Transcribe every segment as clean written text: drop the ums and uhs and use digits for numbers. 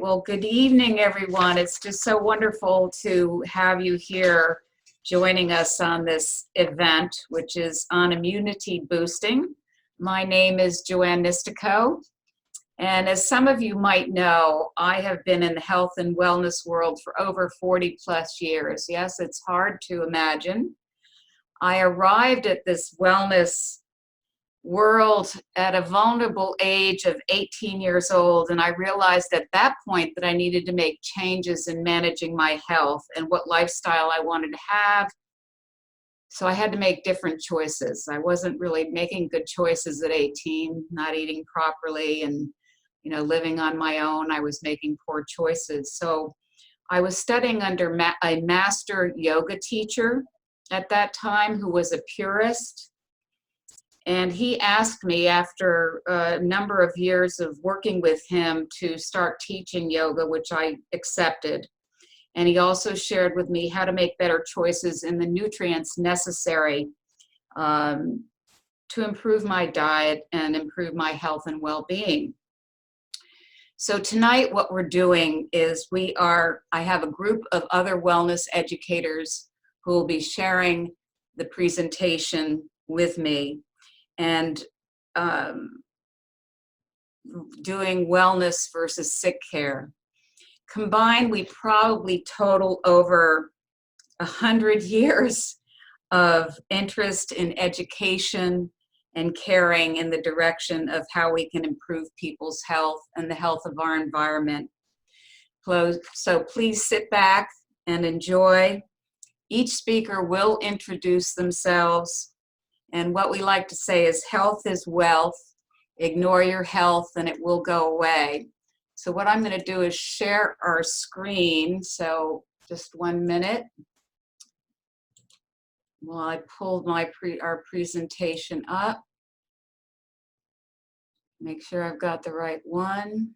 Well, good evening, everyone. It's just so wonderful to have you here joining us on this event, which is on immunity boosting. My name is Joanne Nistico, and as some of you might know, I have been in the health and wellness world for over 40 plus years. Yes, it's hard to imagine. I arrived at this wellness world at a vulnerable age of 18 years old, and I realized at that point that I needed to make changes in managing my health and what lifestyle I wanted to have. So I had to make different choices. I wasn't really making good choices at 18, not eating properly and living on my own. I was making poor choices. So I was studying under a master yoga teacher at that time who was a purist. And he asked me after a number of years of working with him to start teaching yoga, which I accepted. And he also shared with me how to make better choices in the nutrients necessary to improve my diet and improve my health and well-being. So tonight what we're doing is I have a group of other wellness educators who will be sharing the presentation with me and doing wellness versus sick care. Combined, we probably total over 100 years of interest in education and caring in the direction of how we can improve people's health and the health of our environment. So please sit back and enjoy. Each speaker will introduce themselves. And what we like to say is health is wealth. Ignore your health and it will go away. So what I'm going to do is share our screen. So just 1 minute while I pulled our presentation up. Make sure I've got the right one.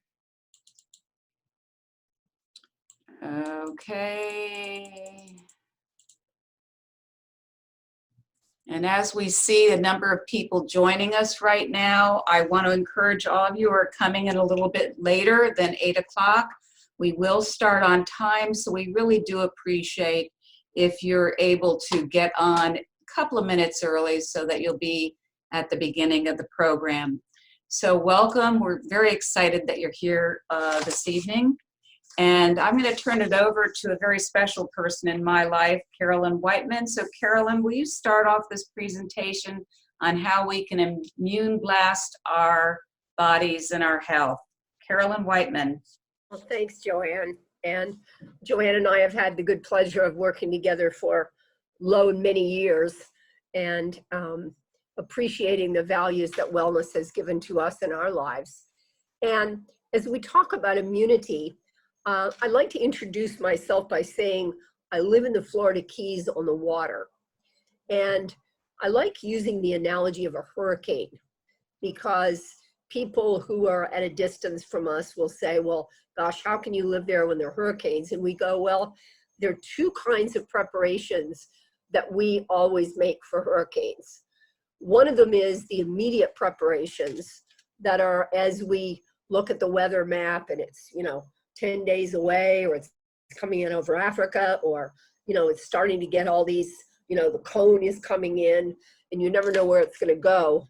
Okay. And as we see the number of people joining us right now, I want to encourage all of you who are coming in a little bit later than 8 o'clock. We will start on time, so we really do appreciate if you're able to get on a couple of minutes early so that you'll be at the beginning of the program. So welcome. We're very excited that you're here this evening. And I'm going to turn it over to a very special person in my life, Carolyn Whiteman. So Carolyn, will you start off this presentation on how we can immune blast our bodies and our health? Carolyn Whiteman. Well, thanks, Joanne. And Joanne and I have had the good pleasure of working together for many years and appreciating the values that wellness has given to us in our lives. And as we talk about immunity, I'd like to introduce myself by saying I live in the Florida Keys on the water. And I like using the analogy of a hurricane because people who are at a distance from us will say, well, gosh, how can you live there when there are hurricanes? And we go, well, there are two kinds of preparations that we always make for hurricanes. One of them is the immediate preparations that are as we look at the weather map and it's, 10 days away, or it's coming in over Africa, or, it's starting to get all these, the cone is coming in and you never know where it's going to go.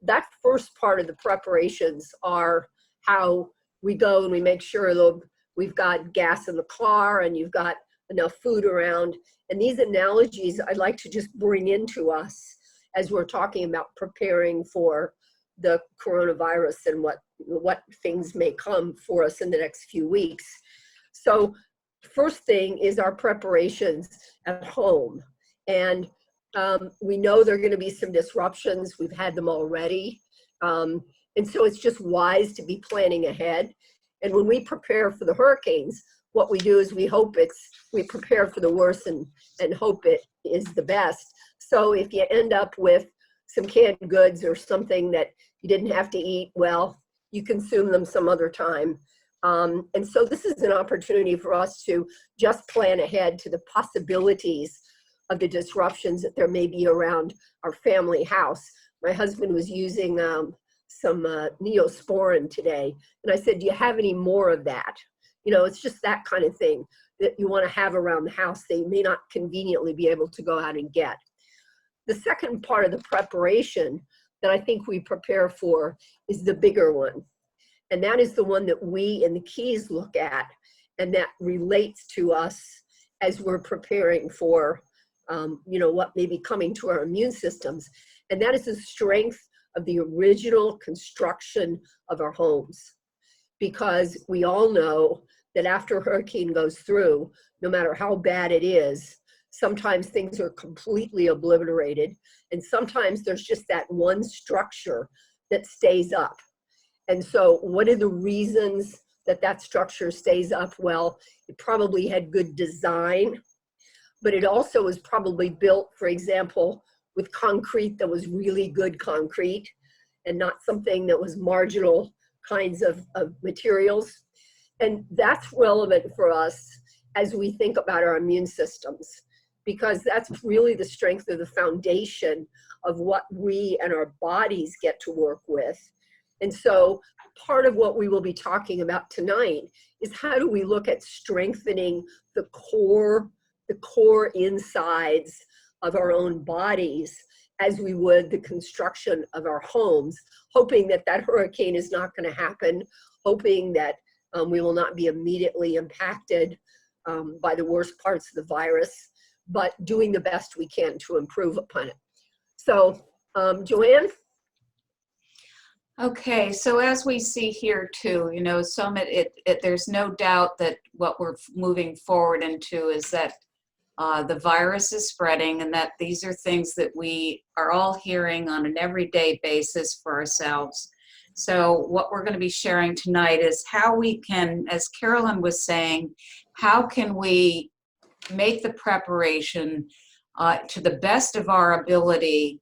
That first part of the preparations are how we go and we make sure that we've got gas in the car and you've got enough food around. And these analogies I'd like to just bring into us as we're talking about preparing for the coronavirus and what things may come for us in the next few weeks. So first thing is our preparations at home. And we know there are going to be some disruptions. We've had them already. And so it's just wise to be planning ahead. And when we prepare for the hurricanes, what we do is we prepare for the worst and hope it is the best. So if you end up with some canned goods or something that you didn't have to eat, well, you consume them some other time. And so this is an opportunity for us to just plan ahead to the possibilities of the disruptions that there may be around our family house. My husband was using Neosporin today. And I said, do you have any more of that? You know, it's just that kind of thing that you want to have around the house that you may not conveniently be able to go out and get. The second part of the preparation that I think we prepare for is the bigger one. And that is the one that we in the Keys look at, and that relates to us as we're preparing for, what may be coming to our immune systems. And that is the strength of the original construction of our homes. Because we all know that after a hurricane goes through, no matter how bad it is, sometimes things are completely obliterated. And sometimes there's just that one structure that stays up. And so what are the reasons that that structure stays up? Well, it probably had good design, but it also was probably built, for example, with concrete that was really good concrete and not something that was marginal kinds of materials. And that's relevant for us as we think about our immune systems, because that's really the strength of the foundation of what we and our bodies get to work with. And so part of what we will be talking about tonight is how do we look at strengthening the core insides of our own bodies as we would the construction of our homes, hoping that that hurricane is not going to happen, hoping that we will not be immediately impacted by the worst parts of the virus, but doing the best we can to improve upon it. So, Joanne? Okay, so as we see here too, Summit, there's no doubt that what we're moving forward into is that the virus is spreading, and that these are things that we are all hearing on an everyday basis for ourselves. So what we're going to be sharing tonight is how we can, as Carolyn was saying, how can we make the preparation to the best of our ability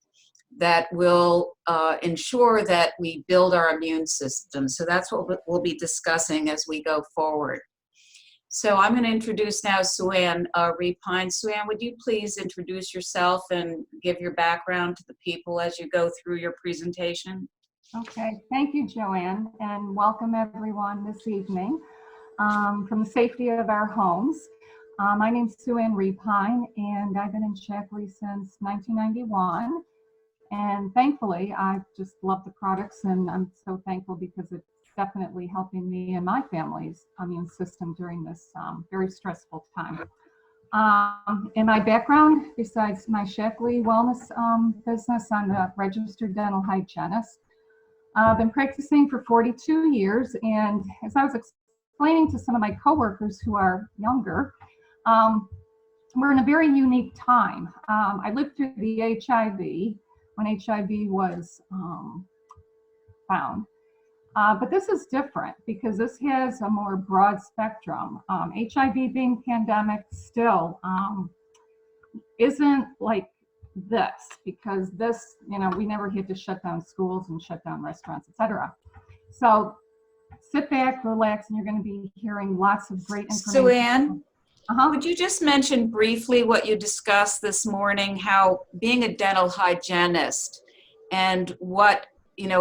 that will ensure that we build our immune system. So that's what we'll be discussing as we go forward. So I'm going to introduce now Suanne Repine. Suanne, would you please introduce yourself and give your background to the people as you go through your presentation? Okay, thank you, Joanne, and welcome everyone this evening from the safety of our homes. My name is Suanne Repine, and I've been in Shackley since 1991. And thankfully, I just love the products, and I'm so thankful because it's definitely helping me and my family's immune system during this very stressful time. In my background, besides my Shackley Wellness business, I'm a registered dental hygienist. I've been practicing for 42 years, and as I was explaining to some of my coworkers who are younger, we're in a very unique time. I lived through the HIV, when HIV was found. But this is different because this has a more broad spectrum. HIV being pandemic still isn't like this, because this, we never had to shut down schools and shut down restaurants, etc. So sit back, relax, and you're going to be hearing lots of great information. Suanne, would you just mention briefly what you discussed this morning, how being a dental hygienist and what,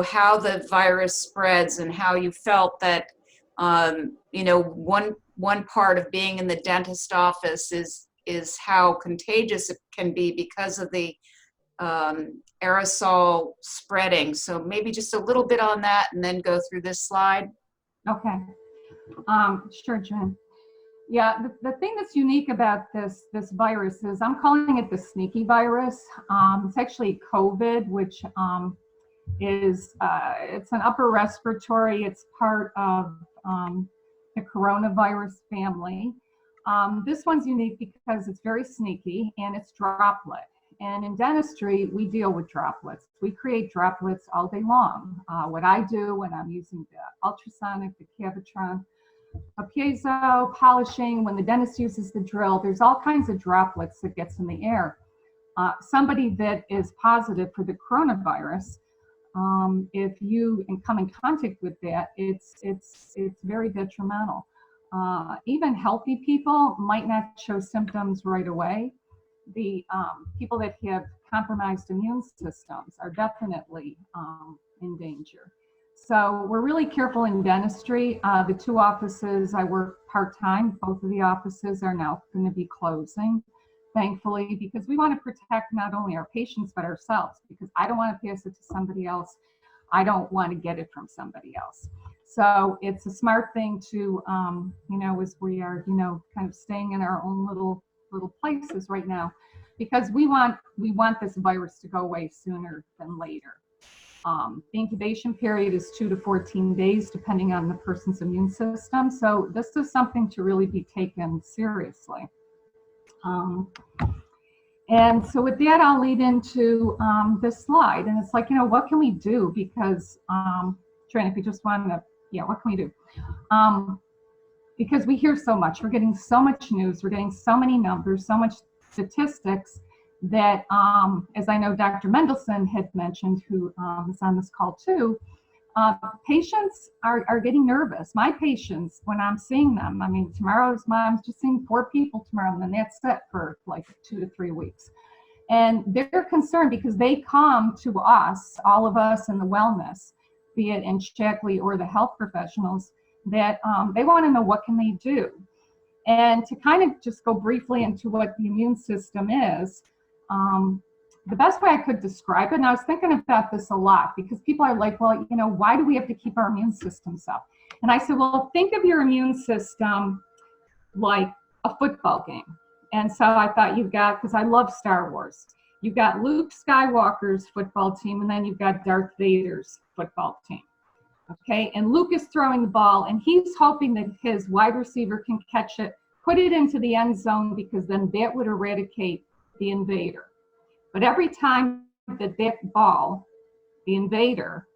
how the virus spreads, and how you felt that, one part of being in the dentist office is how contagious it can be because of the aerosol spreading. So maybe just a little bit on that and then go through this slide. Okay, sure, Jen. Yeah, the thing that's unique about this virus is I'm calling it the sneaky virus. It's actually COVID, which is it's an upper respiratory. It's part of the coronavirus family. This one's unique because it's very sneaky and it's droplet. And in dentistry, we deal with droplets. We create droplets all day long. What I do when I'm using the ultrasonic, the Cavitron, a piezo, polishing, when the dentist uses the drill, there's all kinds of droplets that gets in the air. Somebody that is positive for the coronavirus, if you come in contact with that, it's very detrimental. Even healthy people might not show symptoms right away. The people that have compromised immune systems are definitely in danger. So we're really careful in dentistry. The 2 offices I work part-time, both of the offices are now going to be closing, thankfully, because we want to protect not only our patients, but ourselves, because I don't want to pass it to somebody else. I don't want to get it from somebody else. So it's a smart thing to, as we are, kind of staying in our own little places right now, because we want this virus to go away sooner than later. The incubation period is 2 to 14 days, depending on the person's immune system. So this is something to really be taken seriously. And so with that, I'll lead into this slide. And it's like, what can we do? Because, Trina, if you just want to, what can we do? Because we hear so much. We're getting so much news. We're getting so many numbers, so much statistics that, as I know Dr. Mendelson had mentioned, who is on this call too, patients are getting nervous. My patients, when I'm seeing them, I mean, tomorrow's mom's just seeing 4 people tomorrow, and then that's it for like 2 to 3 weeks. And they're concerned because they come to us, all of us in the wellness, be it in Shackley or the health professionals, that they want to know what can they do. And to kind of just go briefly into what the immune system is, the best way I could describe it, and I was thinking about this a lot, because people are like, well, why do we have to keep our immune systems up? And I said, well, think of your immune system like a football game. And so I thought you've got, because I love Star Wars, you've got Luke Skywalker's football team, and then you've got Darth Vader's football team. Okay, and Luke is throwing the ball, and he's hoping that his wide receiver can catch it, put it into the end zone, because then that would eradicate the invader. But every time that ball, the invader,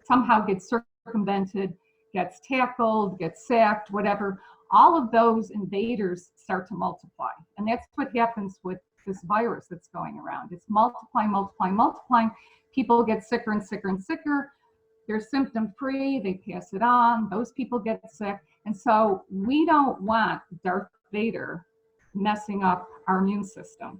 somehow gets circumvented, gets tackled, gets sacked, whatever, all of those invaders start to multiply. And that's what happens with this virus that's going around. It's multiplying, multiplying, multiplying. People get sicker and sicker and sicker. They're symptom-free, they pass it on, those people get sick. And so we don't want Darth Vader messing up our immune system.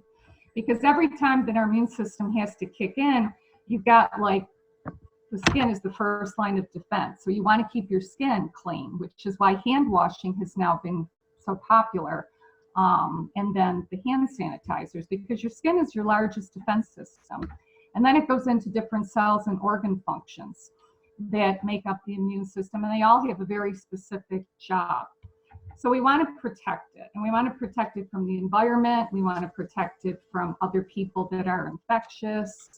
Because every time that our immune system has to kick in, you've got the skin is the first line of defense. So you want to keep your skin clean, which is why hand washing has now been so popular. And then the hand sanitizers, because your skin is your largest defense system. And then it goes into different cells and organ functions that make up the immune system, and they all have a very specific job. So we want to protect it, and we want to protect it from the environment. We want to protect it from other people that are infectious.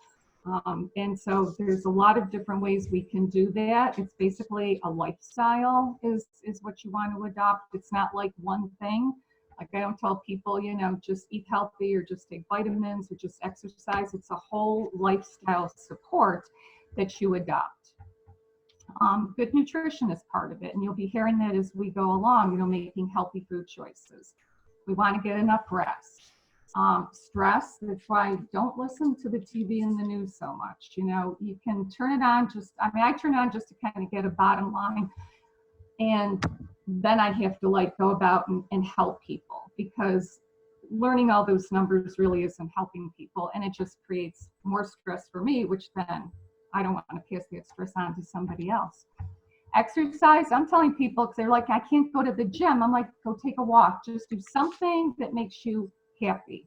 And so there's a lot of different ways we can do that. It's basically a lifestyle is what you want to adopt. It's not like one thing. Like I don't tell people, just eat healthy or just take vitamins or just exercise. It's a whole lifestyle support that you adopt. Good nutrition is part of it, and you'll be hearing that as we go along, making healthy food choices. We want to get enough rest. Stress, that's why don't listen to the TV and the news so much. You can turn it on I turn it on just to kind of get a bottom line, and then I have to go about and help people, because learning all those numbers really isn't helping people, and it just creates more stress for me, which then I don't want to pass that stress on to somebody else. Exercise, I'm telling people, because they're like, I can't go to the gym. I'm like, go take a walk. Just do something that makes you happy.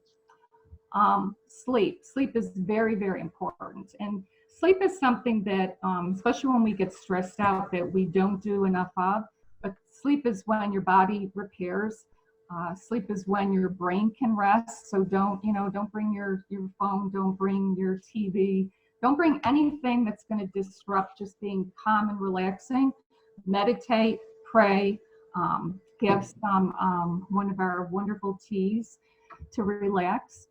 Sleep is very, very important. And sleep is something that, especially when we get stressed out, that we don't do enough of. But sleep is when your body repairs. Sleep is when your brain can rest. So don't bring your phone, don't bring your TV. Don't bring anything that's going to disrupt just being calm and relaxing. Meditate, pray, have some one of our wonderful teas to relax,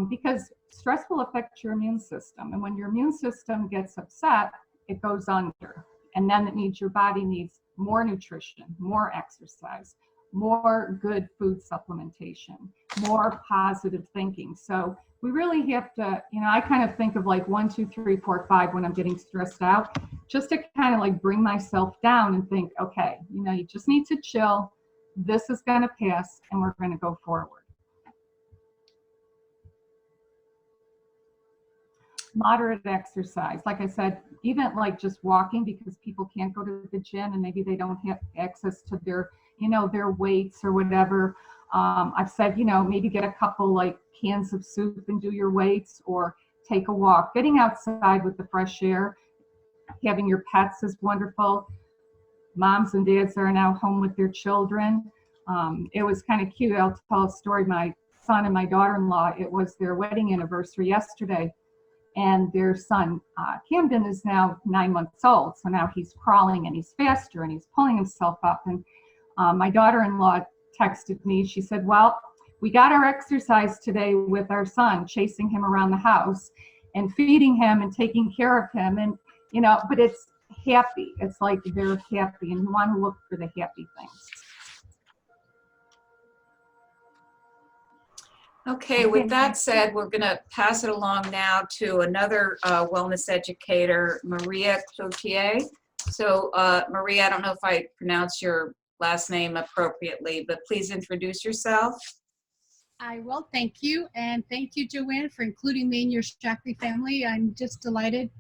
because stress will affect your immune system. And when your immune system gets upset, it goes under. And then it means your body needs more nutrition, more exercise, more good food supplementation, more positive thinking. So we really have to, I kind of think of 1, 2, 3, 4, 5 when I'm getting stressed out, just to kind of bring myself down and think, okay, you just need to chill. This is going to pass, and we're going to go forward. moderate exercise. Like I said, even like just walking, because people can't go to the gym and maybe they don't have access to their, their weights or whatever. I've said, maybe get a couple like cans of soup and do your weights, or take a walk. Getting outside with the fresh air, having your pets is wonderful. Moms and dads are now home with their children. It was kind of cute. I'll tell a story. My son and my daughter-in-law, it was their wedding anniversary yesterday, and their son, Camden, is now 9 months old. So now he's crawling and he's faster and he's pulling himself up. And my daughter-in-law texted me. She said, well, we got our exercise today with our son, chasing him around the house and feeding him and taking care of him. And, but it's happy. It's like they're happy, and you want to look for the happy things. Okay, with that said, we're going to pass it along now to another wellness educator, Maria Cloutier. So, Maria, I don't know if I pronounced your last name appropriately, but please introduce yourself. I will, thank you. And thank you, Joanne, for including me in your Shackley family. I'm just delighted.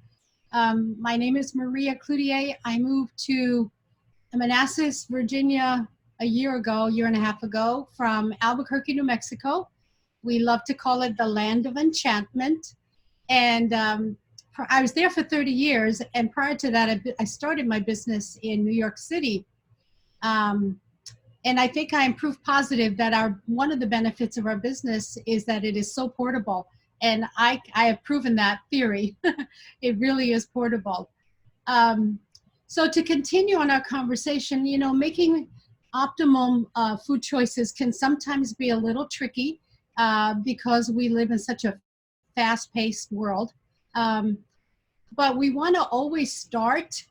My name is Maria Cloutier. I moved to Manassas, Virginia a year and a half ago from Albuquerque, New Mexico. We love to call it the land of enchantment. And I was there for 30 years. And prior to that, I started my business in New York City. And I think I am proof positive that one of the benefits of our business is that it is so portable. And I have proven that theory. It really is portable. So to continue on our conversation, making optimum food choices can sometimes be a little tricky because we live in such a fast-paced world. But we want to always start,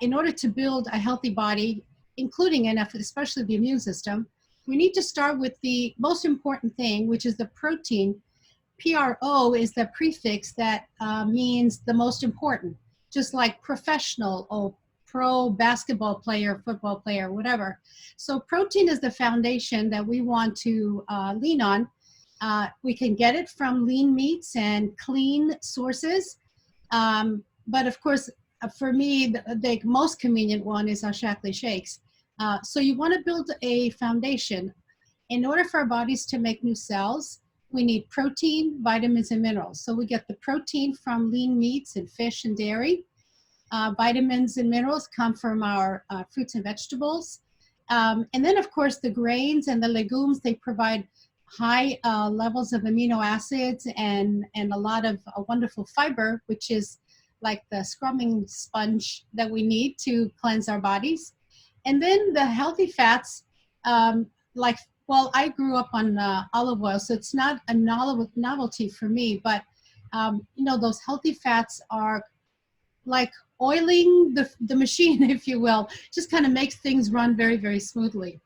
in order to build a healthy body, including especially the immune system, we need to start with the most important thing, which is the protein. PRO is the prefix that means the most important, just like professional or pro basketball player, football player, whatever. So protein is the foundation that we want to lean on. We can get it from lean meats and clean sources. But of course, for me, the most convenient one is our Shackley shakes. So you want to build a foundation. In order for our bodies to make new cells, we need protein, vitamins, and minerals. So we get the protein from lean meats and fish and dairy. Vitamins and minerals come from our fruits and vegetables. And then, of course, the grains and the legumes, they provide high levels of amino acids and a lot of wonderful fiber, which is like the scrubbing sponge that we need to cleanse our bodies. And then the healthy fats, I grew up on olive oil, so it's not a novelty for me, but those healthy fats are like oiling the machine, if you will, just kind of makes things run very, very smoothly.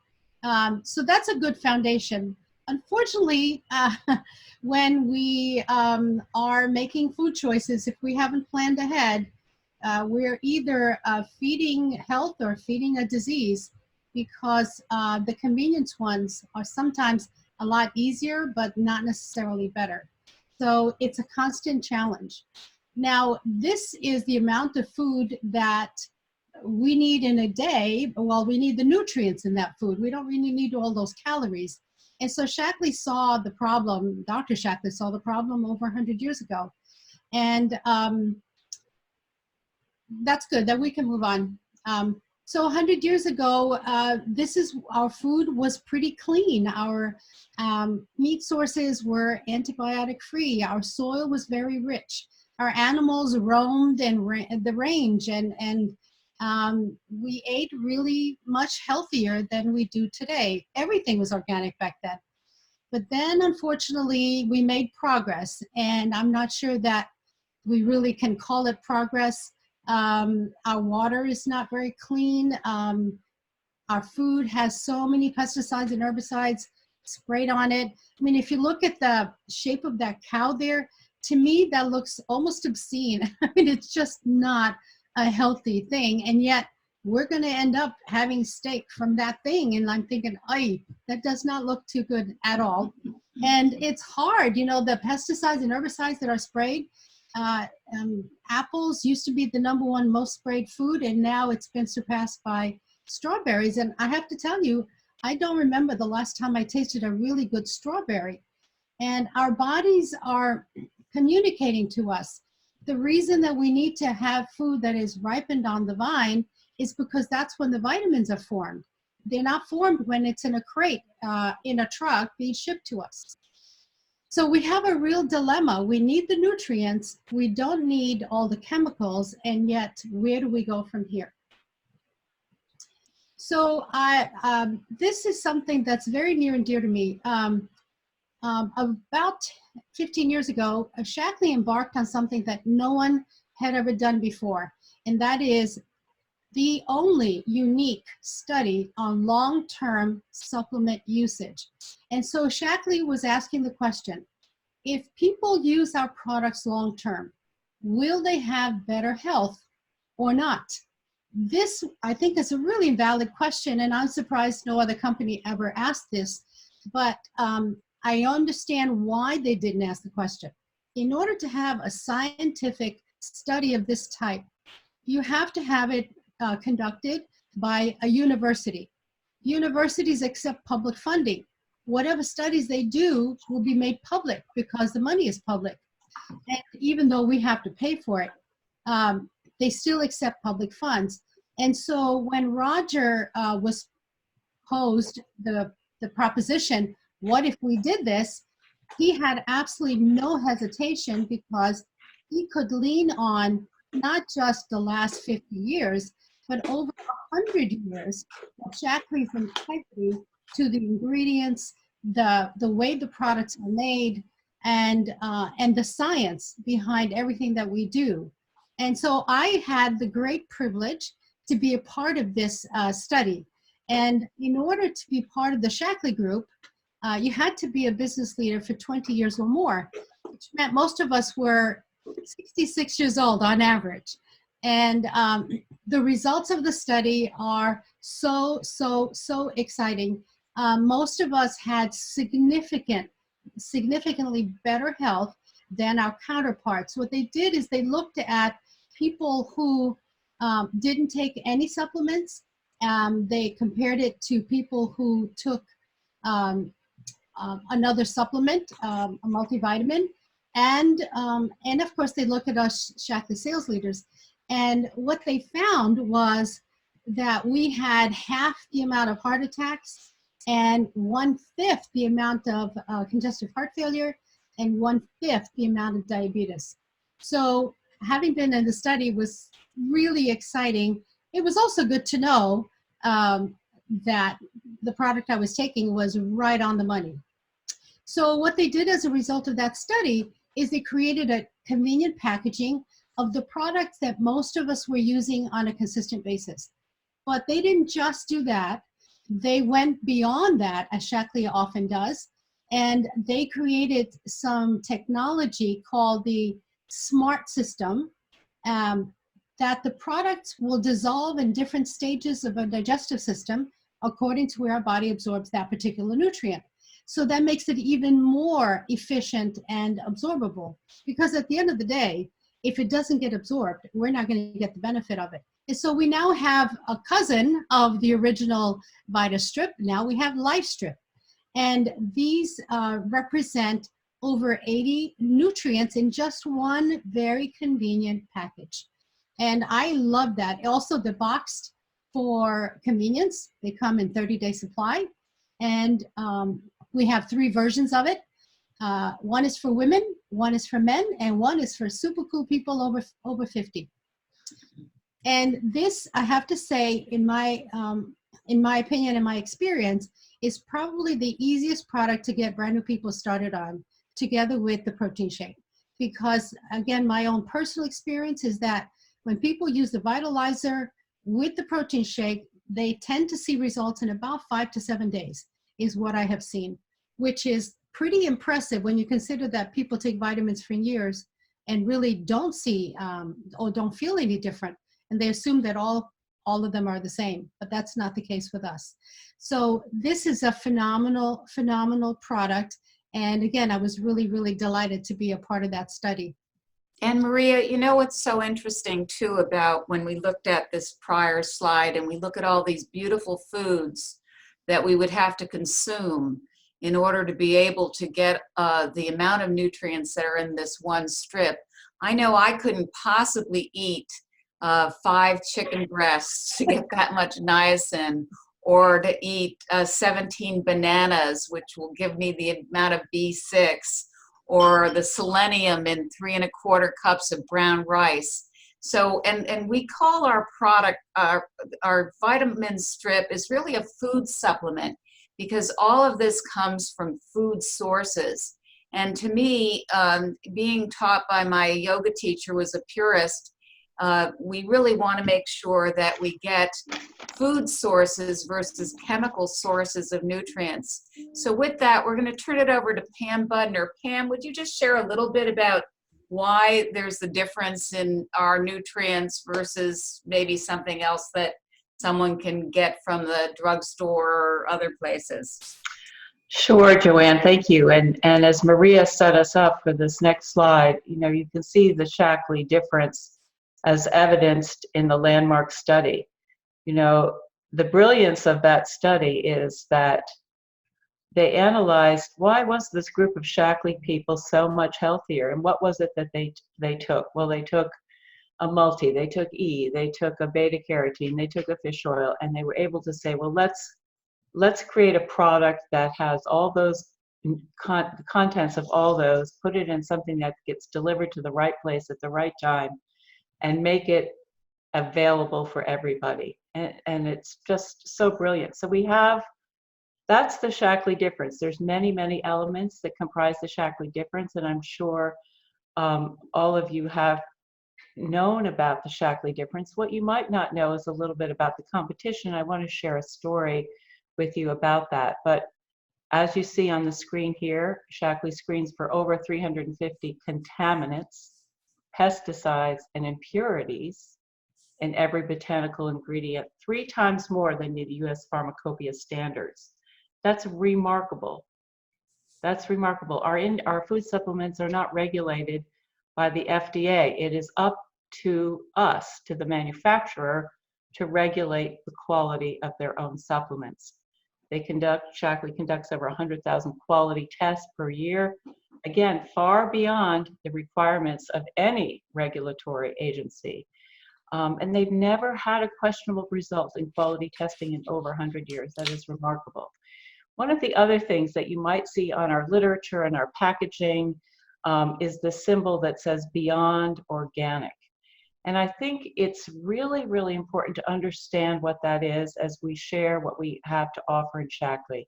So that's a good foundation. Unfortunately, when we are making food choices, if we haven't planned ahead, we're either feeding health or feeding a disease, because the convenience ones are sometimes a lot easier, but not necessarily better. So it's a constant challenge. Now, this is the amount of food that we need in a day. Well, we need the nutrients in that food. We don't really need all those calories. And so Shackley saw the problem, Dr. Shackley saw the problem over 100 years ago. And that's good, that we can move on. So 100 years ago, our food was pretty clean. Our meat sources were antibiotic free. Our soil was very rich. Our animals roamed the range, and we ate really much healthier than we do today. Everything was organic back then. But then, unfortunately, we made progress, and I'm not sure that we really can call it progress. Our water is not very clean. Our food has so many pesticides and herbicides sprayed on it. I mean, if you look at the shape of that cow there, to me, that looks almost obscene. I mean, it's just not a healthy thing. And yet we're going to end up having steak from that thing. And I'm thinking, ay, that does not look too good at all. And it's hard, the pesticides and herbicides that are sprayed, Apples used to be the #1 most sprayed food, and now it's been surpassed by strawberries. And I have to tell you, I don't remember the last time I tasted a really good strawberry. And our bodies are communicating to us. The reason that we need to have food that is ripened on the vine is because that's when the vitamins are formed. They're not formed when it's in a crate, in a truck being shipped to us. So we have a real dilemma. We need the nutrients, we don't need all the chemicals, and yet where do we go from here? So this is something that's very near and dear to me. About 15 years ago, Shackley embarked on something that no one had ever done before, and that is the only unique study on long-term supplement usage. And so Shackley was asking the question, if people use our products long-term, will they have better health or not? This, I think, is a really valid question, and I'm surprised no other company ever asked this, but I understand why they didn't ask the question. In order to have a scientific study of this type, you have to have it conducted by a university. Universities accept public funding. Whatever studies they do will be made public because the money is public. And even though we have to pay for it, they still accept public funds. And so when Roger was posed the proposition, what if we did this? He had absolutely no hesitation because he could lean on not just the last 50 years, but over 100 years of Shackley's integrity to the ingredients, the way the products are made, and the science behind everything that we do. And so I had the great privilege to be a part of this study. And in order to be part of the Shackley group, you had to be a business leader for 20 years or more, which meant most of us were 66 years old on average. And the results of the study are so exciting. Most of us had significantly better health than our counterparts. What they did is they looked at people who didn't take any supplements. They compared it to people who took another supplement, a multivitamin, and of course they looked at us Shackley sales leaders. And what they found was that we had half the amount of heart attacks and 1/5 the amount of congestive heart failure and 1/5 the amount of diabetes. So having been in the study was really exciting. It was also good to know that the product I was taking was right on the money. So what they did as a result of that study is they created a convenient packaging of the products that most of us were using on a consistent basis. But they didn't just do that. They went beyond that, as Shackley often does, and they created some technology called the SMART system, that the products will dissolve in different stages of a digestive system according to where our body absorbs that particular nutrient. So that makes it even more efficient and absorbable, because at the end of the day, if it doesn't get absorbed, we're not going to get the benefit of it. And so we now have a cousin of the original VitaStrip. Now we have LifeStrip. And these represent over 80 nutrients in just one very convenient package. And I love that. Also, they're boxed for convenience. They come in 30-day supply. And we have 3 versions of it. One is for women, one is for men, and one is for super cool people over 50. And this, I have to say, in my opinion and my experience, is probably the easiest product to get brand new people started on, together with the protein shake. Because again, my own personal experience is that when people use the Vitalizer with the protein shake, they tend to see results in about 5 to 7 days, is what I have seen, which is pretty impressive when you consider that people take vitamins for years and really don't see or don't feel any different. And they assume that all of them are the same, but that's not the case with us. So this is a phenomenal product. And again, I was really delighted to be a part of that study. And Maria, you know what's so interesting too about when we looked at this prior slide and we look at all these beautiful foods that we would have to consume in order to be able to get the amount of nutrients that are in this one strip. I know I couldn't possibly eat 5 chicken breasts to get that much niacin, or to eat 17 bananas, which will give me the amount of B6, or the selenium in 3¼ cups of brown rice. So, and we call our product, our vitamin strip is really a food supplement, because all of this comes from food sources. And to me, being taught by my yoga teacher was a purist, we really want to make sure that we get food sources versus chemical sources of nutrients. So with that, we're going to turn it over to Pam Budner. Pam, would you just share a little bit about why there's the difference in our nutrients versus maybe something else that someone can get from the drugstore or other places? Sure, Joanne, thank you. And as Maria set us up for this next slide, you know, you can see the Shaklee difference as evidenced in the landmark study. You know, the brilliance of that study is that they analyzed why was this group of Shaklee people so much healthier, and what was it that they took? Well, they took a multi, they took E, they took a beta carotene, they took a fish oil, and they were able to say, well, let's create a product that has all those contents of all those, put it in something that gets delivered to the right place at the right time, and make it available for everybody. And it's just so brilliant. So we have, that's the Shaklee difference. There's many, many elements that comprise the Shaklee difference, and I'm sure all of you have known about the Shaklee difference. What you might not know is a little bit about the competition. I want to share a story with you about that. But as you see on the screen here, Shaklee screens for over 350 contaminants, pesticides, and impurities in every botanical ingredient, 3 times more than the US Pharmacopoeia standards. That's remarkable. That's remarkable. Our food supplements are not regulated by the FDA. It is up to us, to the manufacturer, to regulate the quality of their own supplements. Shaklee conducts over 100,000 quality tests per year, again, far beyond the requirements of any regulatory agency. And they've never had a questionable result in quality testing in over 100 years. That is remarkable. One of the other things that you might see on our literature and our packaging is the symbol that says Beyond Organic. And I think it's really, really important to understand what that is as we share what we have to offer in Shaklee.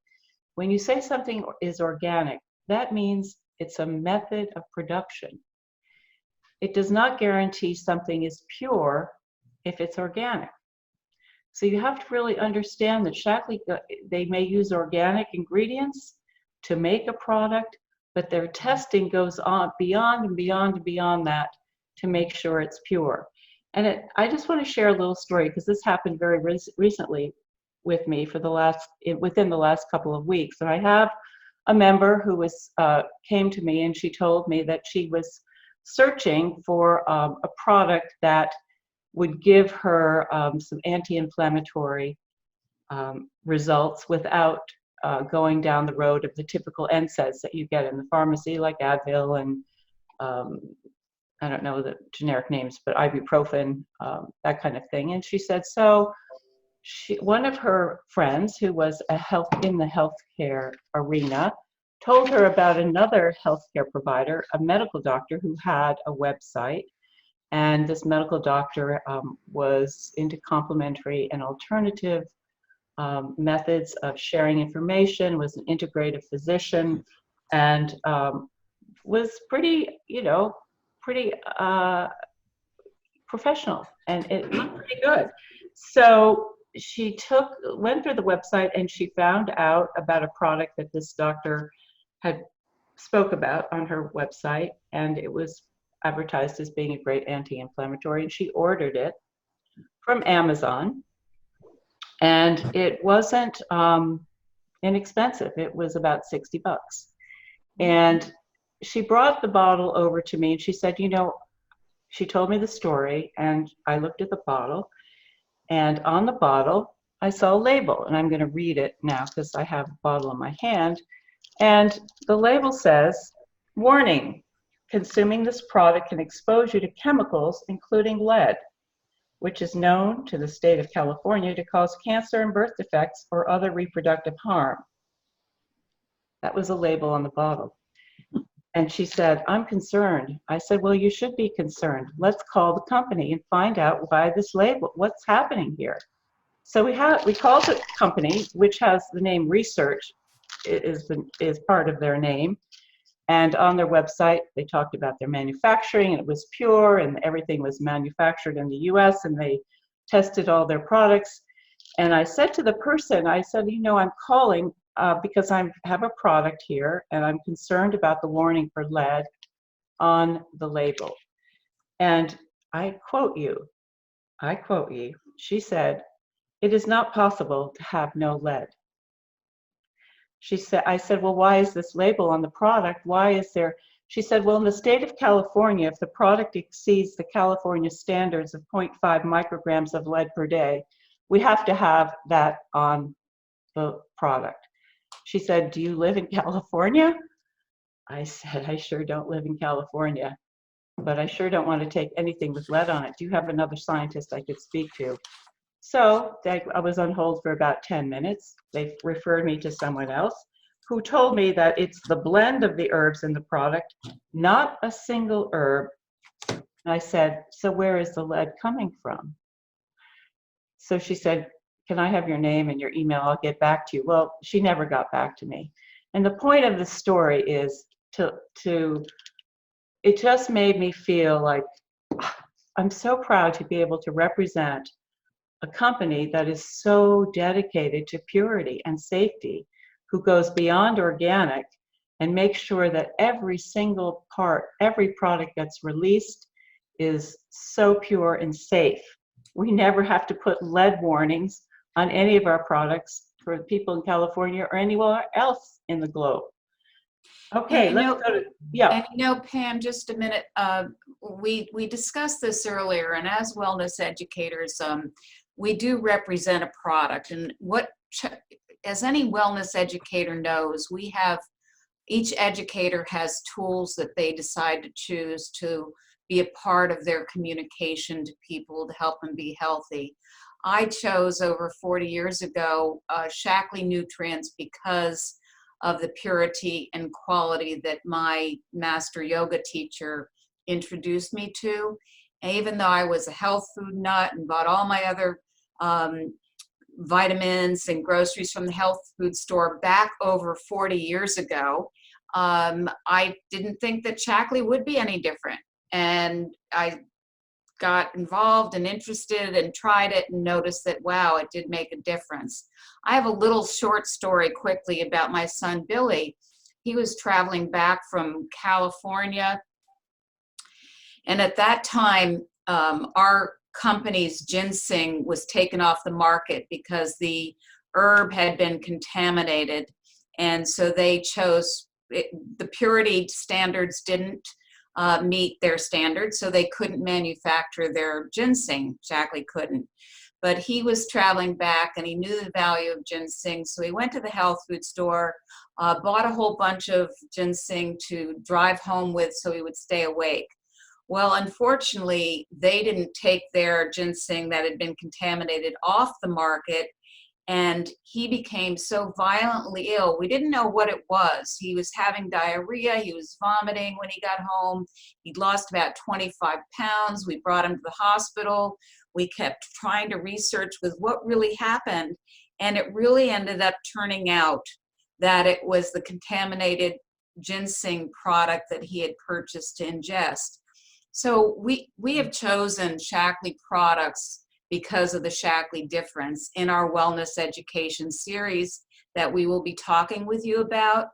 When you say something is organic, that means it's a method of production. It does not guarantee something is pure if it's organic. So you have to really understand that Shaklee, they may use organic ingredients to make a product, but their testing goes on beyond and beyond and beyond that to make sure it's pure. And I just want to share a little story, because this happened very recently with me within the last couple of weeks. And I have a member who came to me and she told me that she was searching for a product that would give her some anti-inflammatory results without going down the road of the typical NSAIDs that you get in the pharmacy, like Advil and I don't know the generic names, but ibuprofen, that kind of thing. And she said, so one of her friends who was in the healthcare arena told her about another healthcare provider, a medical doctor who had a website. And this medical doctor was into complementary and alternative methods of sharing information, was an integrative physician, and was pretty professional, and it looked pretty good. So she went through the website and she found out about a product that this doctor had spoke about on her website, and it was advertised as being a great anti-inflammatory, and she ordered it from Amazon, and it wasn't inexpensive. It was about $60. And she brought the bottle over to me and she said, you know, she told me the story, and I looked at the bottle, and on the bottle, I saw a label, and I'm going to read it now because I have a bottle in my hand. And the label says, "Warning, consuming this product can expose you to chemicals, including lead, which is known to the state of California to cause cancer and birth defects or other reproductive harm." That was a label on the bottle. And she said, "I'm concerned." I said, "Well, you should be concerned. Let's call the company and find out why this label, what's happening here." So we called the company, which has the name Research is part of their name. And on their website, they talked about their manufacturing, and it was pure, and everything was manufactured in the US, and they tested all their products. And I said to the person, I said, "I'm calling because I have a product here, and I'm concerned about the warning for lead on the label." And I quote you, she said, "It is not possible to have no lead." I said, "Well, why is this label on the product? Why is there?" She said, "Well, in the state of California, if the product exceeds the California standards of 0.5 micrograms of lead per day, we have to have that on the product." She said, "Do you live in California?" I said, "I sure don't live in California, but I sure don't want to take anything with lead on it. Do you have another scientist I could speak to?" So I was on hold for about 10 minutes. They referred me to someone else who told me that it's the blend of the herbs in the product, not a single herb. And I said, "So where is the lead coming from?" So she said, "Can I have your name and your email? I'll get back to you." Well, she never got back to me. And the point of the story is it just made me feel like I'm so proud to be able to represent a company that is so dedicated to purity and safety, who goes beyond organic and makes sure that every single part, every product that's released is so pure and safe. We never have to put lead warnings on any of our products for people in California or anywhere else in the globe. Okay, And let's go to, yeah. And Pam, just a minute. We discussed this earlier, and as wellness educators, we do represent a product. And as any wellness educator knows, each educator has tools that they decide to choose to be a part of their communication to people to help them be healthy. I chose over 40 years ago Shaklee Nutrients because of the purity and quality that my master yoga teacher introduced me to. And even though I was a health food nut and bought all my other vitamins and groceries from the health food store back over 40 years ago, I didn't think that Shaklee would be any different. And I got involved and interested and tried it and noticed that, wow, it did make a difference. I have a little short story quickly about my son, Billy. He was traveling back from California. And at that time, our company's ginseng was taken off the market because the herb had been contaminated. And so they chose, the purity standards didn't meet their standards, so they couldn't manufacture their ginseng. Shaklee couldn't. But he was traveling back and he knew the value of ginseng, so he went to the health food store, bought a whole bunch of ginseng to drive home with so he would stay awake. Well, unfortunately, they didn't take their ginseng that had been contaminated off the market, and he became so violently ill. We didn't know what it was. He was having diarrhea. He was vomiting when he got home. He'd lost about 25 pounds. We brought him to the hospital. We kept trying to research with what really happened, and it really ended up turning out that it was the contaminated ginseng product that he had purchased to ingest. So we have chosen Shaklee products because of the Shaklee difference in our wellness education series that we will be talking with you about.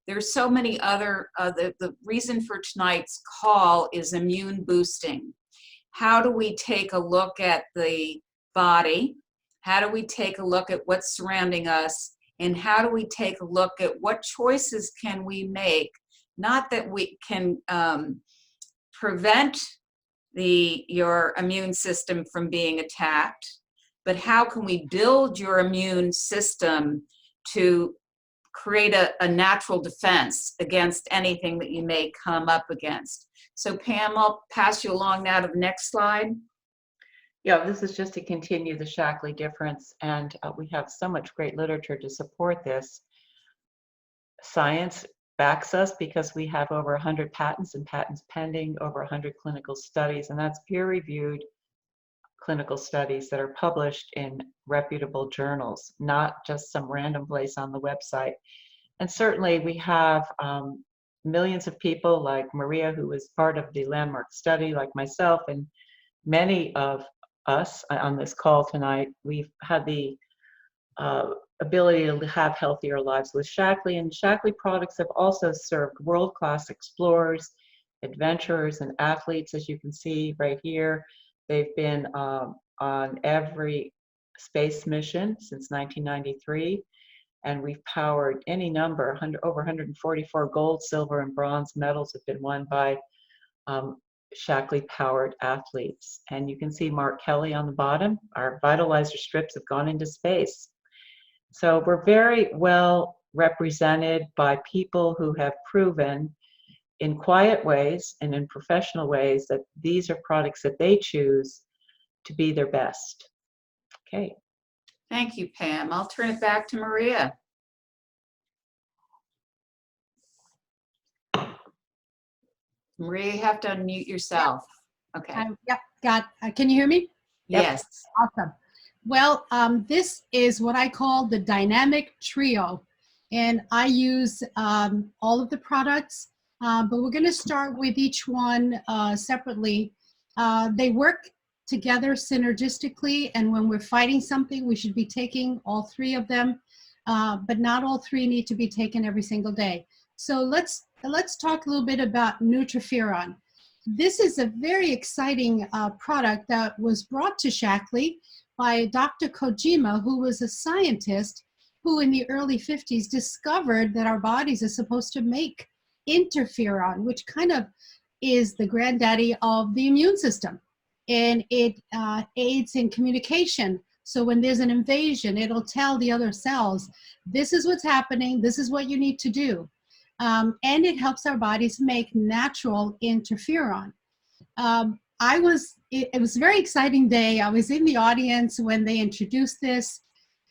There's so many other, the reason for tonight's call is immune boosting. How do we take a look at the body? How do we take a look at what's surrounding us? And how do we take a look at what choices can we make? Not that we can prevent your immune system from being attacked, but how can we build your immune system to create a natural defense against anything that you may come up against? So Pam, I'll pass you along now to the next slide. Yeah, this is just to continue the Shackley difference, and we have so much great literature to support this. Science backs us because we have over 100 patents and patents pending, over 100 clinical studies, and that's peer-reviewed clinical studies that are published in reputable journals, not just some random place on the website. And certainly we have millions of people like Maria, who was part of the landmark study, like myself, and many of us on this call tonight. We've had the ability to have healthier lives with Shackley, and Shackley products have also served world-class explorers, adventurers, and athletes, as you can see right here. They've been on every space mission since 1993, and we've powered any number, over 144 gold, silver, and bronze medals have been won by Shackley-powered athletes. And you can see Mark Kelly on the bottom. Our vitalizer strips have gone into space. So we're very well represented by people who have proven in quiet ways and in professional ways that these are products that they choose to be their best. Okay. Thank you, Pam. I'll turn it back to Maria. Maria, you have to unmute yourself. Okay. Yep, can you hear me? Yes. Awesome. Well, this is what I call the dynamic trio, and I use all of the products, but we're going to start with each one separately. They work together synergistically, and when we're fighting something, we should be taking all three of them, but not all three need to be taken every single day. So let's talk a little bit about Nutriferon. This is a very exciting product that was brought to Shackley by Dr. Kojima, who was a scientist who in the early 50s discovered that our bodies are supposed to make interferon, which kind of is the granddaddy of the immune system. And it aids in communication. So when there's an invasion, it'll tell the other cells, this is what's happening, this is what you need to do. And it helps our bodies make natural interferon. It was a very exciting day. I was in the audience when they introduced this,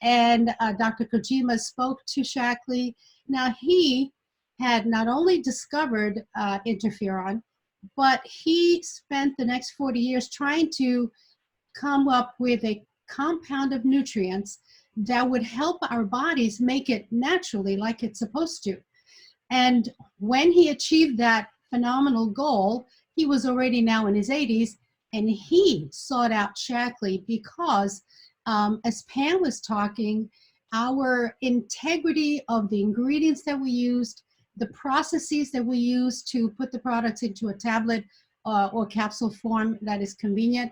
and Dr. Kojima spoke to Shackley. Now, he had not only discovered interferon, but he spent the next 40 years trying to come up with a compound of nutrients that would help our bodies make it naturally like it's supposed to. And when he achieved that phenomenal goal, he was already now in his 80s, and he sought out Shackley because, as Pam was talking, our integrity of the ingredients that we used, the processes that we use to put the products into a tablet or capsule form that is convenient,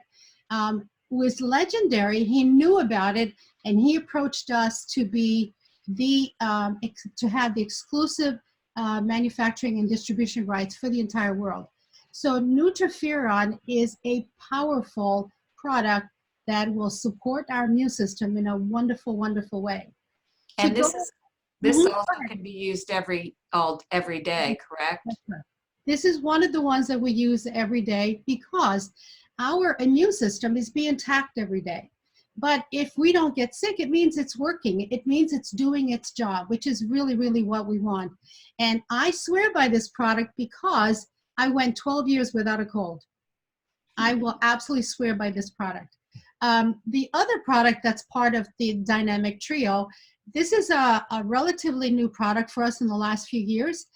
was legendary. He knew about it, and he approached us to be to have the exclusive manufacturing and distribution rights for the entire world. So Nutriferon is a powerful product that will support our immune system in a wonderful, wonderful way. And this also can be used every day, correct? This is one of the ones that we use every day because our immune system is being attacked every day. But if we don't get sick, it means it's working. It means it's doing its job, which is really, really what we want. And I swear by this product because I went 12 years without a cold. I will absolutely swear by this product. The other product that's part of the dynamic trio, this is a relatively new product for us in the last few years.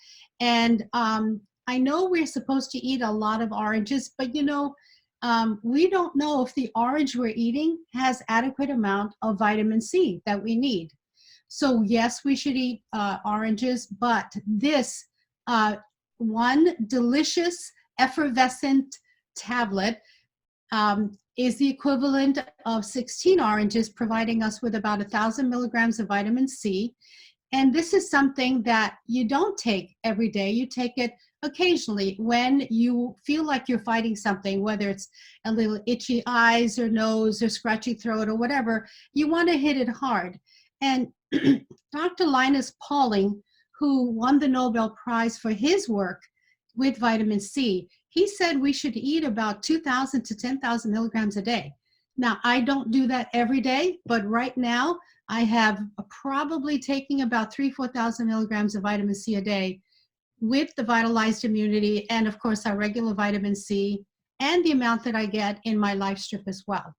And I know we're supposed to eat a lot of oranges, but you know, we don't know if the orange we're eating has adequate amount of vitamin C that we need. So yes, we should eat oranges, but this one delicious effervescent tablet is the equivalent of 16 oranges, providing us with about 1,000 milligrams of vitamin C. And this is something that you don't take every day. You take it occasionally when you feel like you're fighting something, whether it's a little itchy eyes or nose or scratchy throat or whatever, you want to hit it hard. And Dr. Linus Pauling, who won the Nobel Prize for his work with vitamin C, he said we should eat about 2,000 to 10,000 milligrams a day. Now, I don't do that every day, but right now I have probably taking about 4,000 milligrams of vitamin C a day with the vitalized immunity and of course our regular vitamin C and the amount that I get in my life strip as well.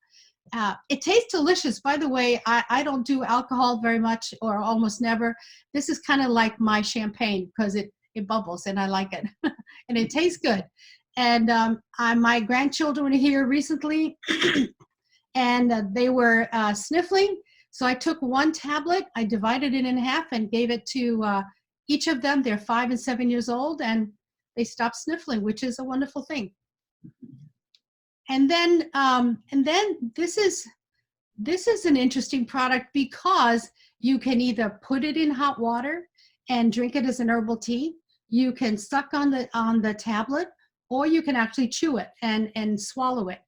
It tastes delicious. By the way, I don't do alcohol very much or almost never. This is kind of like my champagne because it bubbles and I like it and it tastes good. And my grandchildren were here recently and they were sniffling. So I took one tablet, I divided it in half and gave it to each of them. They're 5 and 7 years old and they stopped sniffling, which is a wonderful thing. And then this is an interesting product because you can either put it in hot water and drink it as an herbal tea. You can suck on the tablet, or you can actually chew it and swallow it.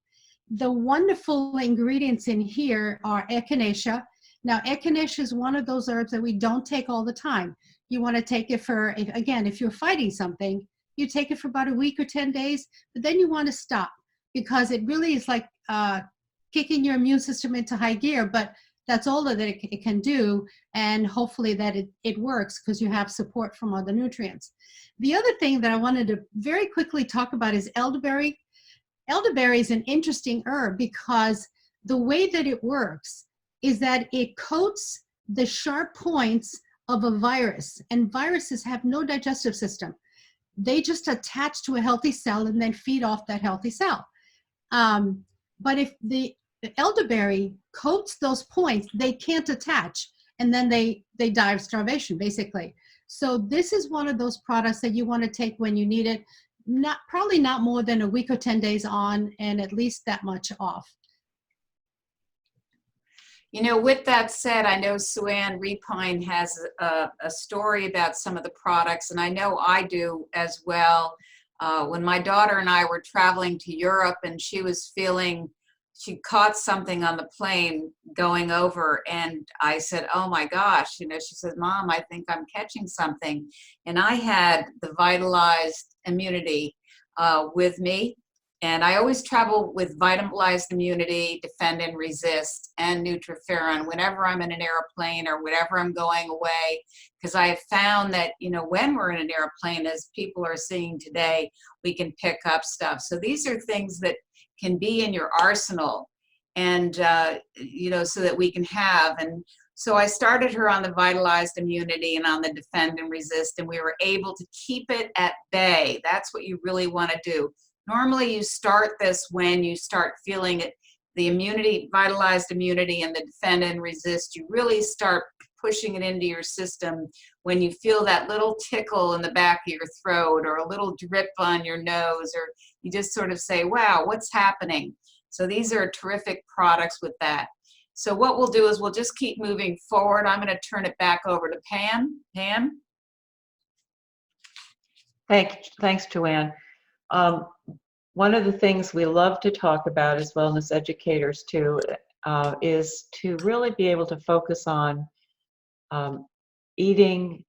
The wonderful ingredients in here are echinacea. Now, echinacea is one of those herbs that we don't take all the time. You want to take it for, again, if you're fighting something, you take it for about a week or 10 days, but then you want to stop because it really is like kicking your immune system into high gear, but that's all that it can do, and hopefully that it works because you have support from other nutrients. The other thing that I wanted to very quickly talk about is elderberry. Elderberry is an interesting herb because the way that it works is that it coats the sharp points of a virus, and viruses have no digestive system. They just attach to a healthy cell and then feed off that healthy cell. But if the elderberry coats those points, they can't attach, and then they die of starvation, basically. So this is one of those products that you want to take when you need it. Probably not more than a week or 10 days on, and at least that much off. You know, with that said, I know Sue-Ann Repine has a story about some of the products, and I know I do as well. When my daughter and I were traveling to Europe and she caught something on the plane going over, and I said, oh my gosh, you know, she said, Mom, I think I'm catching something. And I had the vitalized immunity with me. And I always travel with vitalized immunity, defend and resist, and Nutriferon whenever I'm in an airplane or whenever I'm going away, because I have found that, you know, when we're in an airplane, as people are seeing today, we can pick up stuff. So these are things that can be in your arsenal, and you know, so that we can have. And so I started her on the vitalized immunity and on the defend and resist, and we were able to keep it at bay. That's what you really want to do. Normally you start this when you start feeling it, the immunity, vitalized immunity and the defend and resist, you really start pushing it into your system when you feel that little tickle in the back of your throat or a little drip on your nose, or you just sort of say, wow, what's happening? So these are terrific products with that. So what we'll do is we'll just keep moving forward. I'm going to turn it back over to Pam. Pam? Thanks, Joanne. One of the things we love to talk about as wellness educators too is to really be able to focus on eating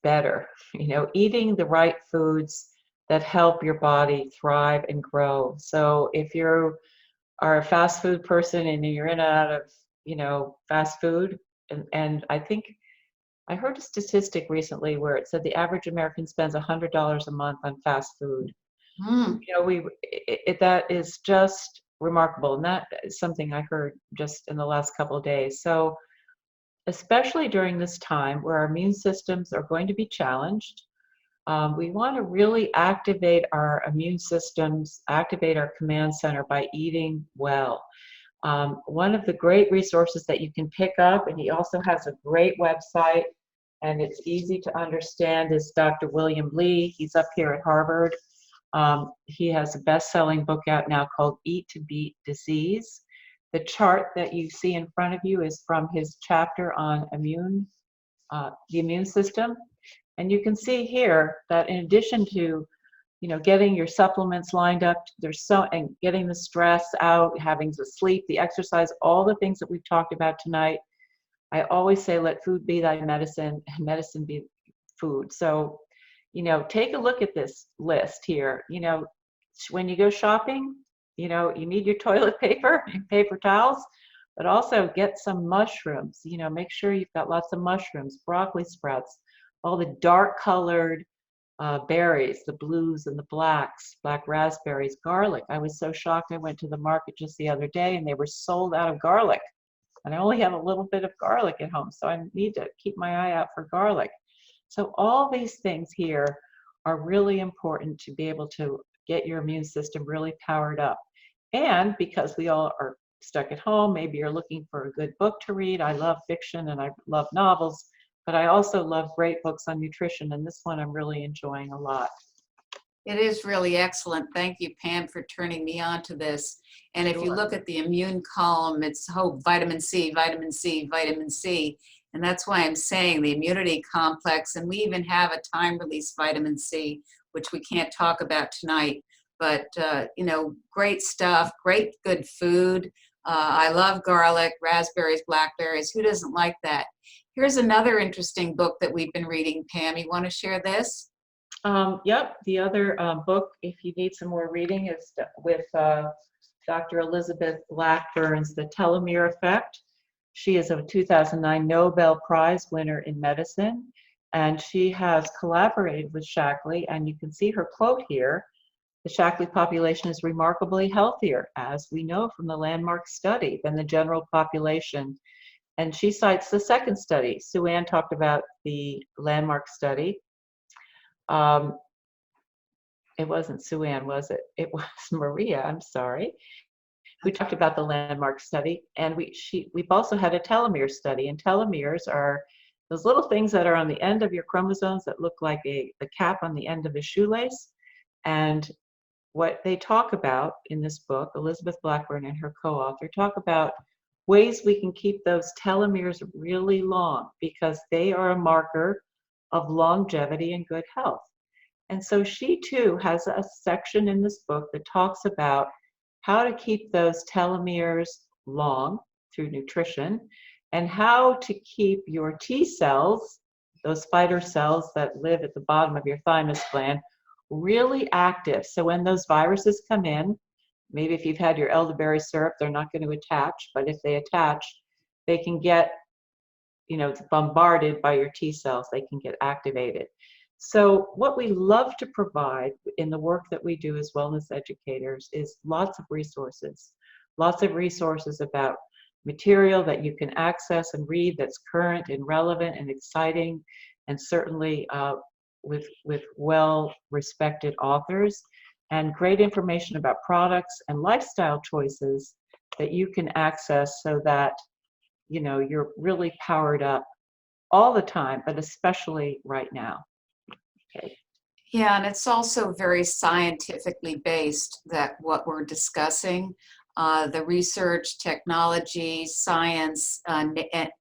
better, you know, eating the right foods that help your body thrive and grow. So if you are a fast food person and you're in and out of, you know, fast food, and I think I heard a statistic recently where it said the average American spends $100 a month on fast food. You know, that is just remarkable, and that is something I heard just in the last couple of days. So especially during this time where our immune systems are going to be challenged, we want to really activate our immune systems, activate our command center by eating well. One of the great resources that you can pick up, and he also has a great website and it's easy to understand, is Dr. William Lee. He's up here at Harvard. He has a best-selling book out now called Eat to Beat Disease. The chart that you see in front of you is from his chapter on the immune system. And you can see here that in addition to getting your supplements lined up. And getting the stress out, having the sleep, the exercise, all the things that we've talked about tonight. I always say, let food be thy medicine and medicine be food. So, take a look at this list here. When you go shopping, you need your toilet paper, paper towels, but also get some mushrooms. Make sure you've got lots of mushrooms, broccoli sprouts, all the dark colored berries, the blues and the blacks, black raspberries, garlic. I was so shocked. I went to the market just the other day and they were sold out of garlic. And I only have a little bit of garlic at home, so I need to keep my eye out for garlic. So all these things here are really important to be able to get your immune system really powered up. And because we all are stuck at home, maybe you're looking for a good book to read. I love fiction and I love novels, but I also love great books on nutrition, and this one I'm really enjoying a lot. It is really excellent. Thank you, Pam, for turning me on to this. And if you Sure. look at the immune column, it's vitamin C, vitamin C, vitamin C. And that's why I'm saying the immunity complex. And we even have a time-release vitamin C, which we can't talk about tonight. But, great stuff, great good food. I love garlic, raspberries, blackberries. Who doesn't like that? Here's another interesting book that we've been reading. Pam, you want to share this? Yep, the other book, if you need some more reading, is with Dr. Elizabeth Blackburn's The Telomere Effect. She is a 2009 Nobel Prize winner in medicine, and she has collaborated with Shaklee, and you can see her quote here. The Shaklee population is remarkably healthier, as we know from the landmark study, than the general population. And she cites the second study. Sue Ann talked about the landmark study. It wasn't Sue Ann, was it? It was Maria, I'm sorry. We talked about the landmark study, and we've also had a telomere study, and telomeres are those little things that are on the end of your chromosomes that look like the cap on the end of a shoelace. And what they talk about in this book, Elizabeth Blackburn and her co-author talk about ways we can keep those telomeres really long, because they are a marker of longevity and good health. And so she too has a section in this book that talks about how to keep those telomeres long through nutrition, and how to keep your T cells, those fighter cells that live at the bottom of your thymus gland, really active. So when those viruses come in, maybe if you've had your elderberry syrup, they're not going to attach, but if they attach, they can get, bombarded by your T cells, they can get activated. So what we love to provide in the work that we do as wellness educators is lots of resources about material that you can access and read that's current and relevant and exciting, and certainly with well-respected authors, and great information about products and lifestyle choices that you can access so that you're really powered up all the time, but especially right now. Okay. Yeah, and it's also very scientifically based, that what we're discussing, the research, technology, science,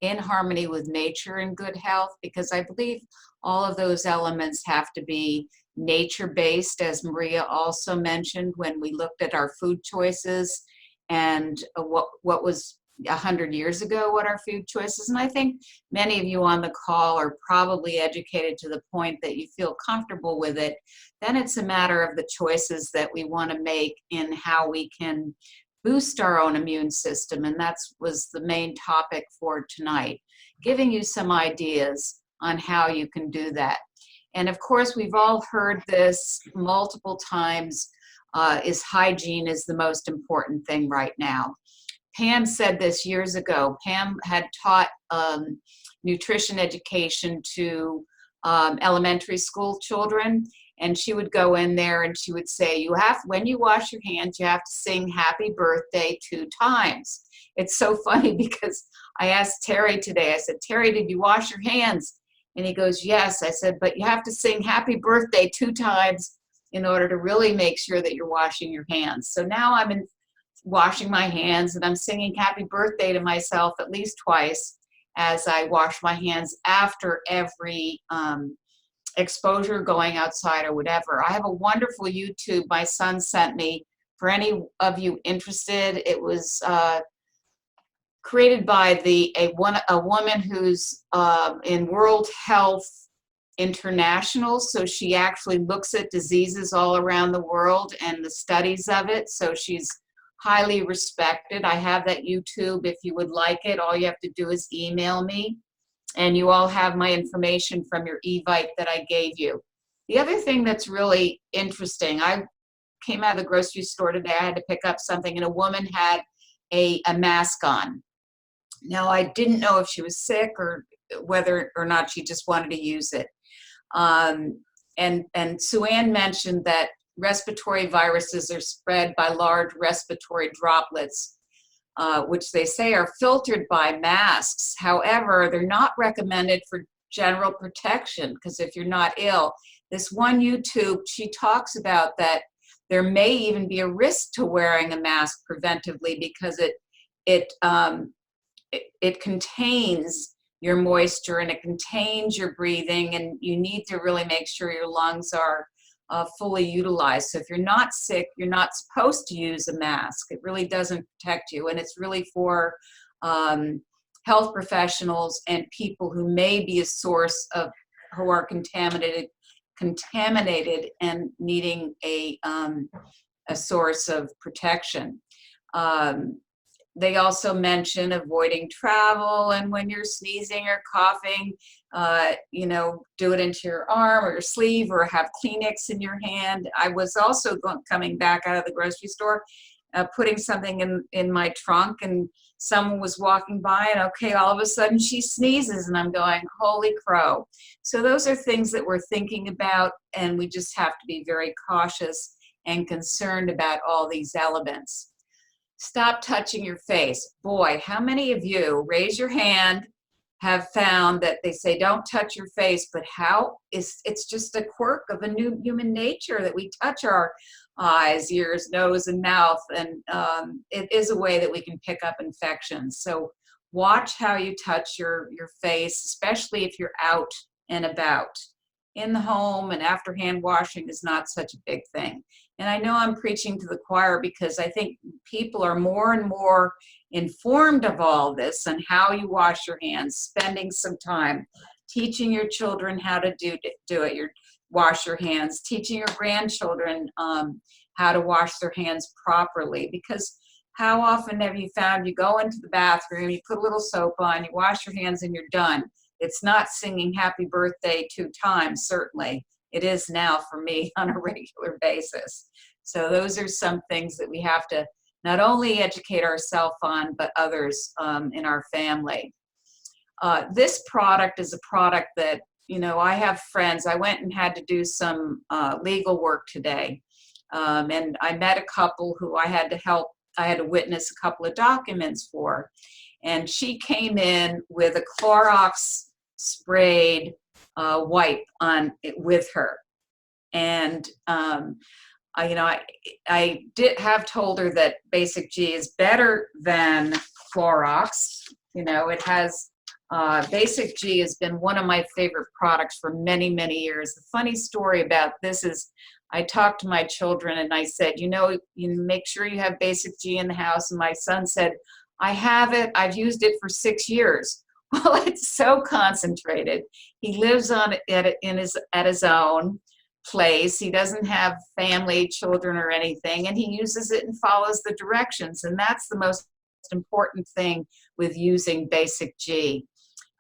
in harmony with nature and good health, because I believe all of those elements have to be nature-based, as Maria also mentioned when we looked at our food choices and what was 100 years ago, what our food choices. And I think many of you on the call are probably educated to the point that you feel comfortable with it. Then it's a matter of the choices that we want to make in how we can boost our own immune system. And that was the main topic for tonight, giving you some ideas on how you can do that. And of course, we've all heard this multiple times, is hygiene is the most important thing right now. Pam said this years ago. Pam had taught nutrition education to elementary school children, and she would go in there and she would say, when you wash your hands, you have to sing happy birthday 2 times. It's so funny because I asked Terry today, I said, Terry, did you wash your hands? And he goes, yes. I said, but you have to sing happy birthday 2 times in order to really make sure that you're washing your hands. So now I'm washing my hands, and I'm singing happy birthday to myself at least twice as I wash my hands after every exposure going outside or whatever. I have a wonderful YouTube my son sent me for any of you interested. It was created by a woman who's in World Health International. So she actually looks at diseases all around the world and the studies of it. So she's highly respected. I have that YouTube if you would like it. All you have to do is email me. And you all have my information from your Evite that I gave you. The other thing that's really interesting, I came out of the grocery store today, I had to pick up something, and a woman had a mask on. Now, I didn't know if she was sick or whether or not she just wanted to use it. And Sue Ann mentioned that respiratory viruses are spread by large respiratory droplets, which they say are filtered by masks. However, they're not recommended for general protection, because if you're not ill, this one YouTube, she talks about that there may even be a risk to wearing a mask preventively, because it contains your moisture and it contains your breathing, and you need to really make sure your lungs are fully utilized. So if you're not sick, you're not supposed to use a mask. It really doesn't protect you, and it's really for health professionals and people who may be a source of, who are contaminated and needing a source of protection. They also mention avoiding travel, and when you're sneezing or coughing, do it into your arm or your sleeve, or have Kleenex in your hand. I was also coming back out of the grocery store, putting something in my trunk, and someone was walking by, and okay, all of a sudden she sneezes, and I'm going, holy crow. So those are things that we're thinking about, and we just have to be very cautious and concerned about all these elements. Stop touching your face. Boy, how many of you, raise your hand, have found that they say don't touch your face, but it's just a quirk of a new human nature that we touch our eyes, ears, nose, and mouth, and it is a way that we can pick up infections. So watch how you touch your face, especially if you're out and about. In the home and after hand washing is not such a big thing. And I know I'm preaching to the choir, because I think people are more and more informed of all this and how you wash your hands, spending some time teaching your children how to do it, wash your hands, teaching your grandchildren how to wash their hands properly. Because how often have you found you go into the bathroom, you put a little soap on, you wash your hands, and you're done? It's not singing happy birthday 2 times, certainly. It is now for me on a regular basis. So those are some things that we have to not only educate ourselves on, but others in our family. This product is a product that, I have friends. I went and had to do some legal work today. And I met a couple who I had to witness a couple of documents for. And she came in with a Clorox sprayed wipe on it with her. And I did have told her that Basic G is better than Clorox. It has Basic G has been one of my favorite products for many, many years. The funny story about this is I talked to my children and I said, you make sure you have Basic G in the house. And my son said, I have it. I've used it for 6 years. Well, it's so concentrated. He lives on it at his own place. He doesn't have family, children, or anything, and he uses it and follows the directions. And that's the most important thing with using Basic G.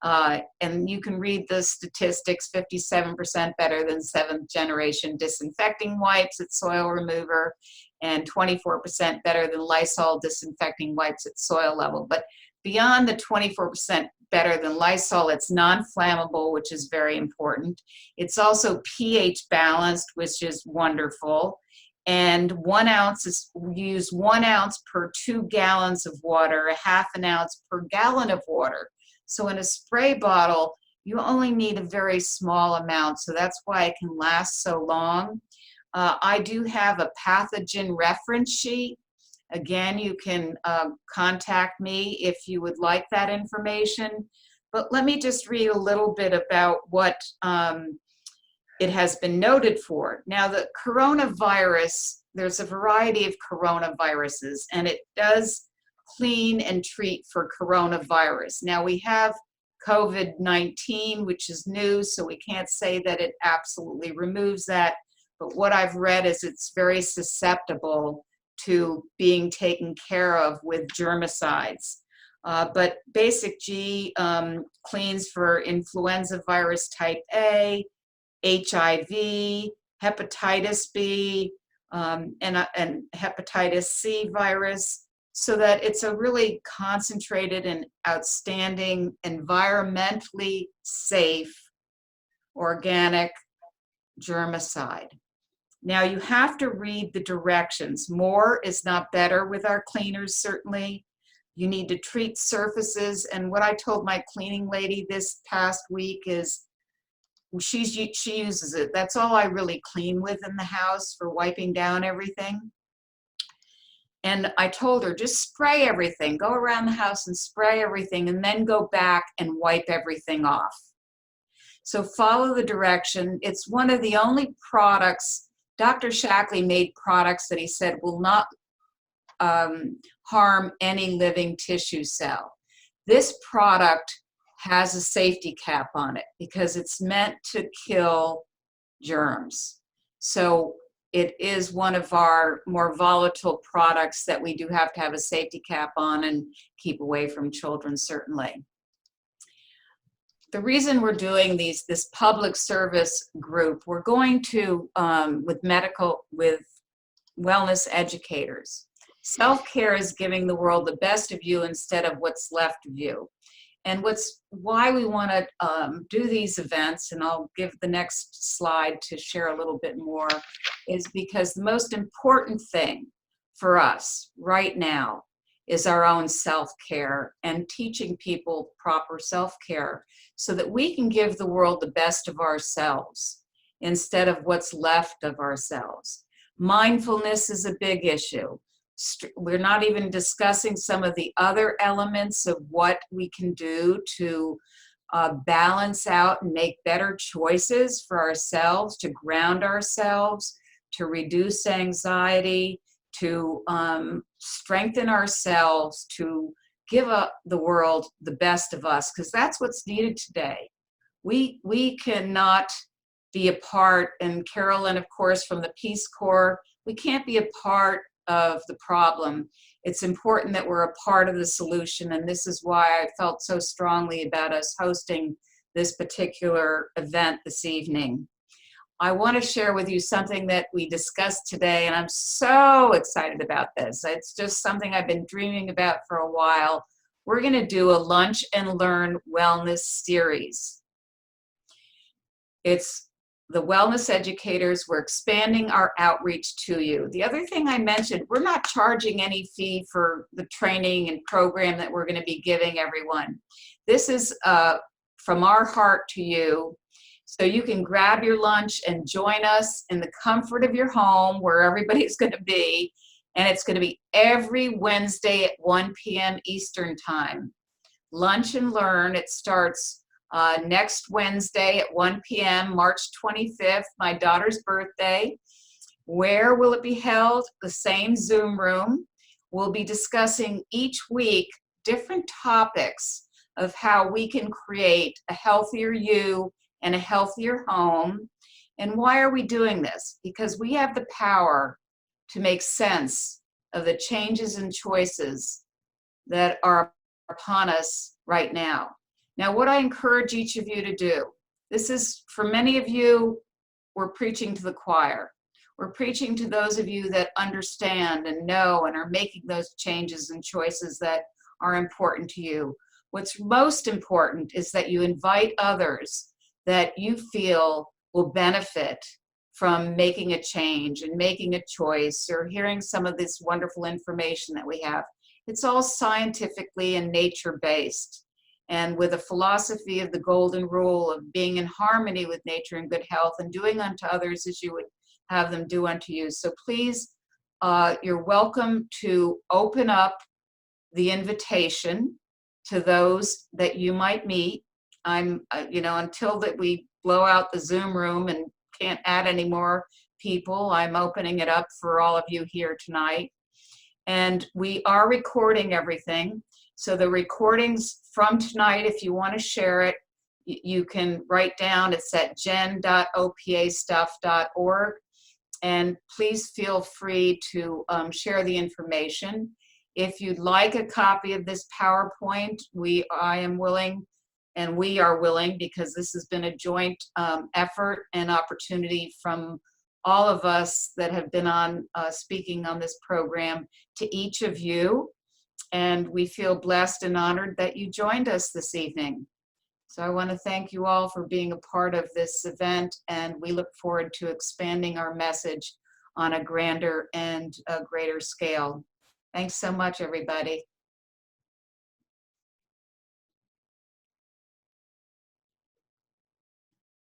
And you can read the statistics: 57% better than 7th generation disinfecting wipes at soil remover, and 24% better than Lysol disinfecting wipes at soil level. But beyond the 24% better than Lysol, it's non-flammable, which is very important. It's also pH balanced, which is wonderful. And 1 ounce is use 1 ounce per 2 gallons of water, a ½ an ounce per gallon of water. So in a spray bottle, you only need a very small amount. So that's why it can last so long. I do have a pathogen reference sheet. Again, you can contact me if you would like that information. But let me just read a little bit about what it has been noted for. Now, the coronavirus, there's a variety of coronaviruses, and it does clean and treat for coronavirus. Now, we have COVID-19, which is new, so we can't say that it absolutely removes that. But what I've read is it's very susceptible to being taken care of with germicides. But Basic G cleans for influenza virus type A, HIV, hepatitis B, and hepatitis C virus, so that it's a really concentrated and outstanding, environmentally safe, organic germicide. Now, you have to read the directions. More is not better with our cleaners, certainly. You need to treat surfaces, and what I told my cleaning lady this past week is she uses it. That's all I really clean with in the house for wiping down everything. And I told her, just spray everything. Go around the house and spray everything, and then go back and wipe everything off. So follow the direction. It's one of the only products, Dr. Shackley made products that he said will not harm any living tissue cell. This product has a safety cap on it because it's meant to kill germs. So it is one of our more volatile products that we do have to have a safety cap on and keep away from children, certainly. The reason we're doing this public service group, we're going to, with wellness educators. Self-care is giving the world the best of you instead of what's left of you. And why we want to do these events, and I'll give the next slide to share a little bit more, is because the most important thing for us right now is our own self-care and teaching people proper self-care so that we can give the world the best of ourselves instead of what's left of ourselves. Mindfulness is a big issue. We're not even discussing some of the other elements of what we can do to balance out and make better choices for ourselves, to ground ourselves, to reduce anxiety, to strengthen ourselves, to give the world the best of us, because that's what's needed today. We cannot be a part, and Carolyn, of course, from the Peace Corps, we can't be a part of the problem. It's important that we're a part of the solution, and this is why I felt so strongly about us hosting this particular event this evening. I want to share with you something that we discussed today, and I'm so excited about this. It's just something I've been dreaming about for a while. We're going to do a Lunch and Learn Wellness series. It's the wellness educators. We're expanding our outreach to you. The other thing I mentioned, we're not charging any fee for the training and program that we're going to be giving everyone. This is from our heart to you. So you can grab your lunch and join us in the comfort of your home where everybody's going to be. And it's going to be every Wednesday at 1 p.m. Eastern Time. Lunch and Learn, it starts next Wednesday at 1 p.m., March 25th, my daughter's birthday. Where will it be held? The same Zoom room. We'll be discussing each week different topics of how we can create a healthier you and a healthier home. And why are we doing this? Because we have the power to make sense of the changes and choices that are upon us right now. Now, what I encourage each of you to do, this is, for many of you, we're preaching to the choir. We're preaching to those of you that understand and know and are making those changes and choices that are important to you. What's most important is that you invite others that you feel will benefit from making a change and making a choice or hearing some of this wonderful information that we have. It's all scientifically and nature-based, and with a philosophy of the golden rule of being in harmony with nature and good health and doing unto others as you would have them do unto you. So please, you're welcome to open up the invitation to those that you might meet. I'm, until that we blow out the Zoom room and can't add any more people. I'm opening it up for all of you here tonight. And we are recording everything. So the recordings from tonight, if you want to share it, you can write down, it's at jen.opastuff.org. And please feel free to share the information. If you'd like a copy of this PowerPoint, I am willing, and we are willing, because this has been a joint effort and opportunity from all of us that have been on speaking on this program, to each of you. And we feel blessed and honored that you joined us this evening. So I want to thank you all for being a part of this event, and we look forward to expanding our message on a grander and a greater scale. Thanks so much, everybody.